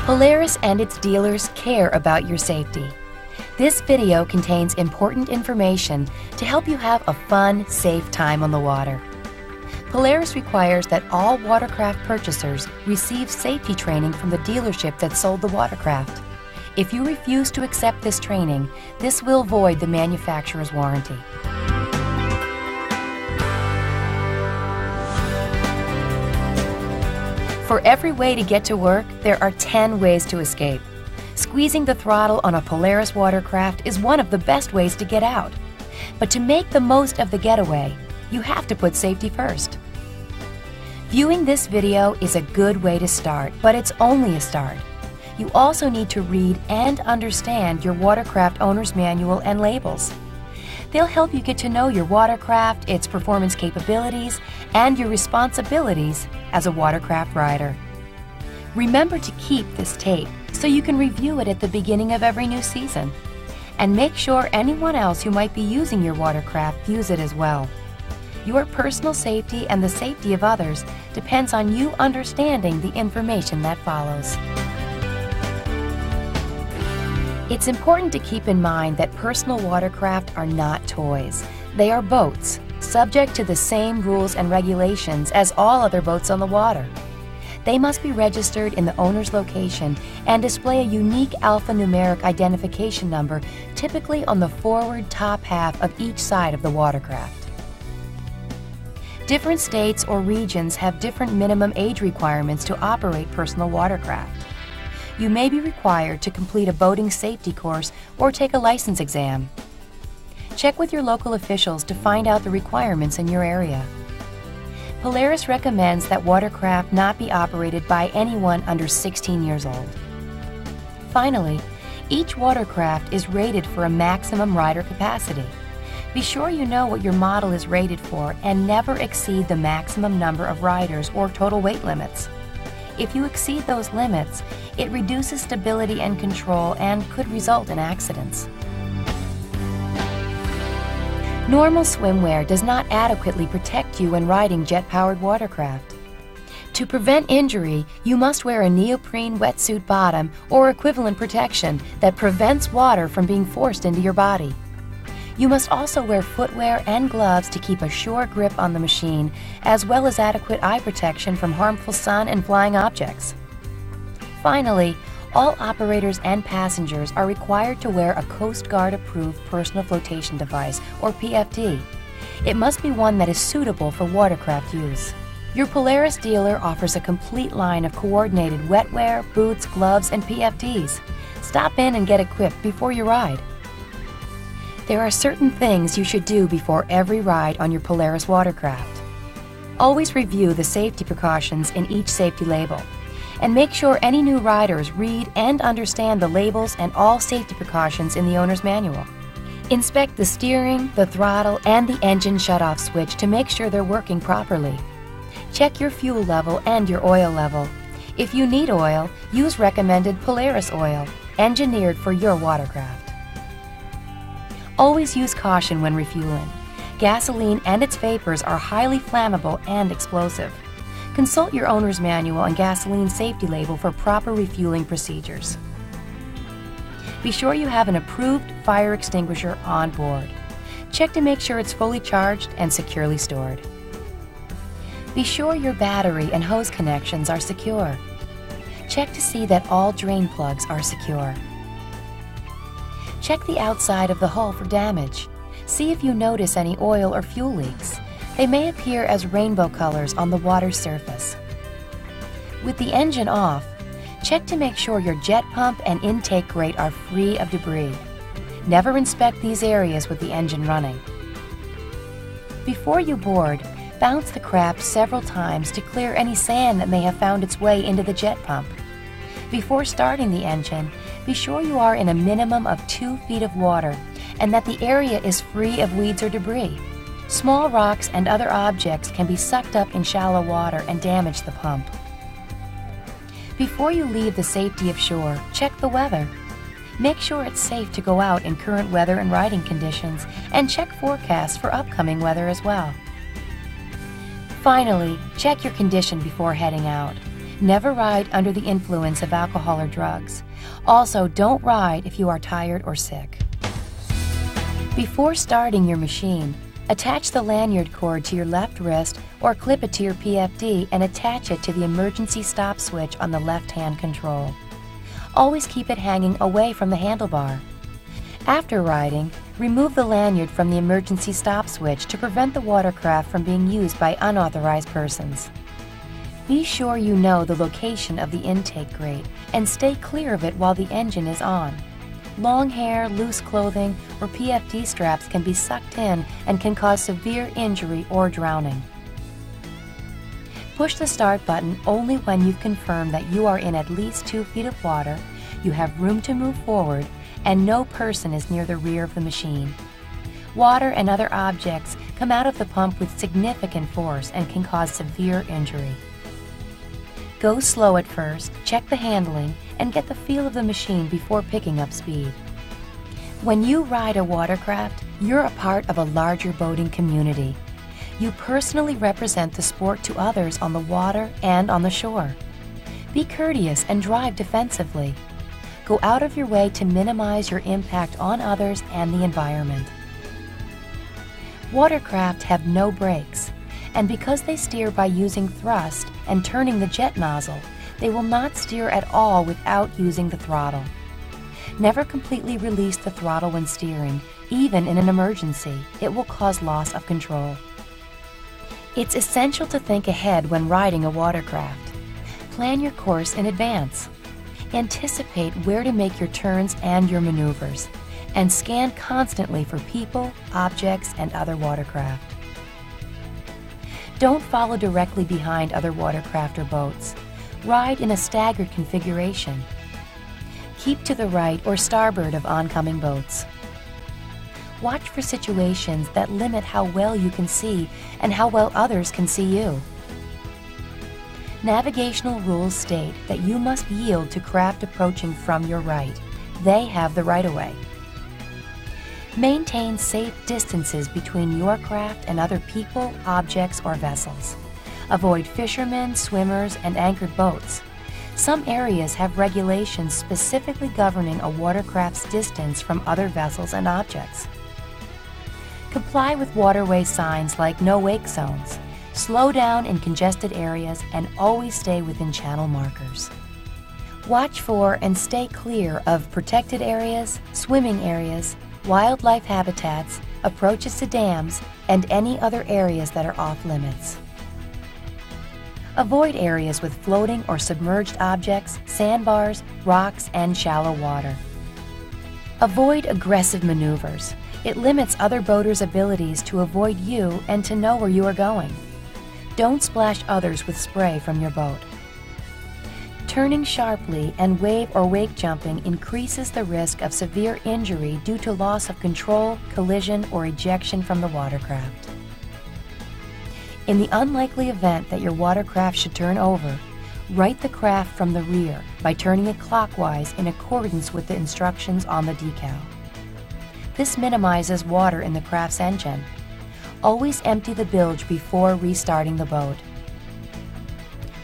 Polaris and its dealers care about your safety. This video contains important information to help you have a fun, safe time on the water. Polaris requires that all watercraft purchasers receive safety training from the dealership that sold the watercraft. If you refuse to accept this training, this will void the manufacturer's warranty. For every way to get to work, there are 10 ways to escape. Squeezing the throttle on a Polaris watercraft is one of the best ways to get out. But to make the most of the getaway, you have to put safety first. Viewing this video is a good way to start, but it's only a start. You also need to read and understand your watercraft owner's manual and labels. They'll help you get to know your watercraft, its performance capabilities, and your responsibilities as a watercraft rider. Remember to keep this tape so you can review it at the beginning of every new season. And make sure anyone else who might be using your watercraft views it as well. Your personal safety and the safety of others depends on you understanding the information that follows. It's important to keep in mind that personal watercraft are not toys. They are boats, subject to the same rules and regulations as all other boats on the water. They must be registered in the owner's location and display a unique alphanumeric identification number, typically on the forward top half of each side of the watercraft. Different states or regions have different minimum age requirements to operate personal watercraft. You may be required to complete a boating safety course or take a license exam. Check with your local officials to find out the requirements in your area. Polaris recommends that watercraft not be operated by anyone under 16 years old. Finally, each watercraft is rated for a maximum rider capacity. Be sure you know what your model is rated for and never exceed the maximum number of riders or total weight limits. If you exceed those limits, it reduces stability and control and could result in accidents. Normal swimwear does not adequately protect you when riding jet-powered watercraft. To prevent injury, you must wear a neoprene wetsuit bottom or equivalent protection that prevents water from being forced into your body. You must also wear footwear and gloves to keep a sure grip on the machine, as well as adequate eye protection from harmful sun and flying objects. Finally, all operators and passengers are required to wear a Coast Guard-approved personal flotation device, or PFD. It must be one that is suitable for watercraft use. Your Polaris dealer offers a complete line of coordinated wetwear, boots, gloves, and PFDs. Stop in and get equipped before you ride. There are certain things you should do before every ride on your Polaris watercraft. Always review the safety precautions in each safety label, and make sure any new riders read and understand the labels and all safety precautions in the owner's manual. Inspect the steering, the throttle, and the engine shutoff switch to make sure they're working properly. Check your fuel level and your oil level. If you need oil, use recommended Polaris oil, engineered for your watercraft. Always use caution when refueling. Gasoline and its vapors are highly flammable and explosive. Consult your owner's manual and gasoline safety label for proper refueling procedures. Be sure you have an approved fire extinguisher on board. Check to make sure it's fully charged and securely stored. Be sure your battery and hose connections are secure. Check to see that all drain plugs are secure. Check the outside of the hull for damage. See if you notice any oil or fuel leaks. They may appear as rainbow colors on the water's surface. With the engine off, check to make sure your jet pump and intake grate are free of debris. Never inspect these areas with the engine running. Before you board, bounce the craft several times to clear any sand that may have found its way into the jet pump. Before starting the engine, be sure you are in a minimum of 2 feet of water and that the area is free of weeds or debris. Small rocks and other objects can be sucked up in shallow water and damage the pump. Before you leave the safety of shore, check the weather. Make sure it's safe to go out in current weather and riding conditions, and check forecasts for upcoming weather as well. Finally, check your condition before heading out. Never ride under the influence of alcohol or drugs. Also, don't ride if you are tired or sick. Before starting your machine, attach the lanyard cord to your left wrist or clip it to your PFD and attach it to the emergency stop switch on the left-hand control. Always keep it hanging away from the handlebar. After riding, remove the lanyard from the emergency stop switch to prevent the watercraft from being used by unauthorized persons. Be sure you know the location of the intake grate and stay clear of it while the engine is on. Long hair, loose clothing, or PFD straps can be sucked in and can cause severe injury or drowning. Push the start button only when you've confirmed that you are in at least 2 feet of water, you have room to move forward, and no person is near the rear of the machine. Water and other objects come out of the pump with significant force and can cause severe injury. Go slow at first, check the handling, and get the feel of the machine before picking up speed. When you ride a watercraft, you're a part of a larger boating community. You personally represent the sport to others on the water and on the shore. Be courteous and drive defensively. Go out of your way to minimize your impact on others and the environment. Watercraft have no brakes, and because they steer by using thrust and turning the jet nozzle, they will not steer at all without using the throttle. Never completely release the throttle when steering, even in an emergency. It will cause loss of control. It's essential to think ahead when riding a watercraft. Plan your course in advance. Anticipate where to make your turns and your maneuvers, and scan constantly for people, objects, and other watercraft. Don't follow directly behind other watercraft or boats. Ride in a staggered configuration. Keep to the right or starboard of oncoming boats. Watch for situations that limit how well you can see and how well others can see you. Navigational rules state that you must yield to craft approaching from your right. They have the right-of-way. Maintain safe distances between your craft and other people, objects, or vessels. Avoid fishermen, swimmers, and anchored boats. Some areas have regulations specifically governing a watercraft's distance from other vessels and objects. Comply with waterway signs like no wake zones. Slow down in congested areas and always stay within channel markers. Watch for and stay clear of protected areas, swimming areas, wildlife habitats, approaches to dams, and any other areas that are off limits. Avoid areas with floating or submerged objects, sandbars, rocks, and shallow water. Avoid aggressive maneuvers. It limits other boaters' abilities to avoid you and to know where you are going. Don't splash others with spray from your boat. Turning sharply and wave or wake jumping increases the risk of severe injury due to loss of control, collision, or ejection from the watercraft. In the unlikely event that your watercraft should turn over, right the craft from the rear by turning it clockwise in accordance with the instructions on the decal. This minimizes water in the craft's engine. Always empty the bilge before restarting the boat.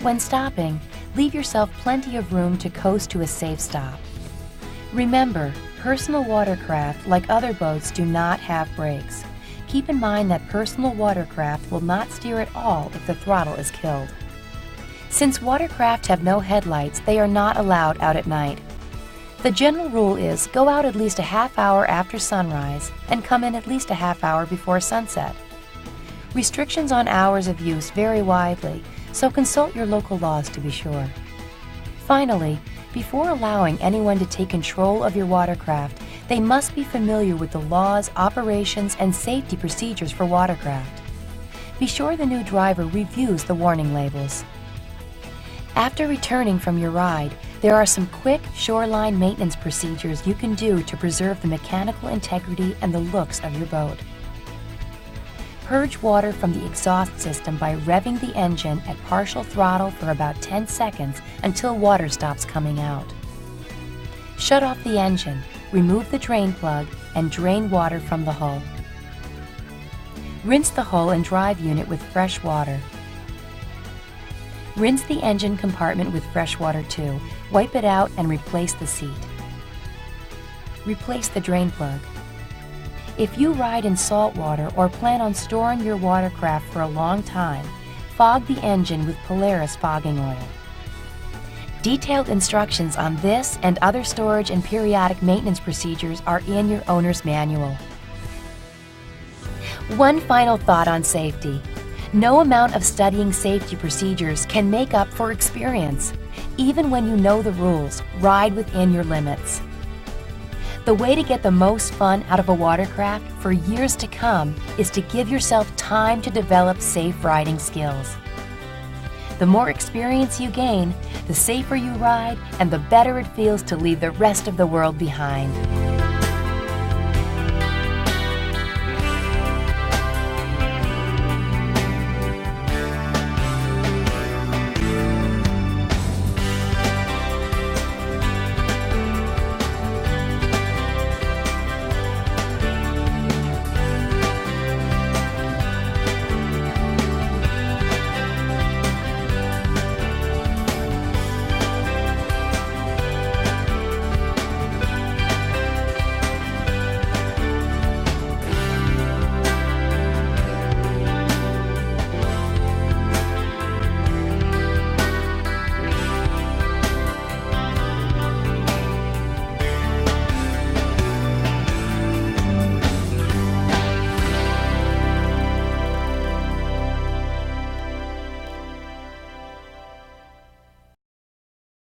When stopping, leave yourself plenty of room to coast to a safe stop. Remember, personal watercraft, like other boats, do not have brakes. Keep in mind that personal watercraft will not steer at all if the throttle is killed. Since watercraft have no headlights, they are not allowed out at night. The general rule is go out at least a half hour after sunrise and come in at least a half hour before sunset. Restrictions on hours of use vary widely, so consult your local laws to be sure. Finally, before allowing anyone to take control of your watercraft, they must be familiar with the laws, operations, and safety procedures for watercraft. Be sure the new driver reviews the warning labels. After returning from your ride, there are some quick shoreline maintenance procedures you can do to preserve the mechanical integrity and the looks of your boat. Purge water from the exhaust system by revving the engine at partial throttle for about 10 seconds until water stops coming out. Shut off the engine, remove the drain plug, and drain water from the hull. Rinse the hull and drive unit with fresh water. Rinse the engine compartment with fresh water too. Wipe it out and replace the seat. Replace the drain plug. If you ride in salt water or plan on storing your watercraft for a long time, fog the engine with Polaris fogging oil. Detailed instructions on this and other storage and periodic maintenance procedures are in your owner's manual. One final thought on safety. No amount of studying safety procedures can make up for experience. Even when you know the rules, ride within your limits. The way to get the most fun out of a watercraft for years to come is to give yourself time to develop safe riding skills. The more experience you gain, the safer you ride, and the better it feels to leave the rest of the world behind.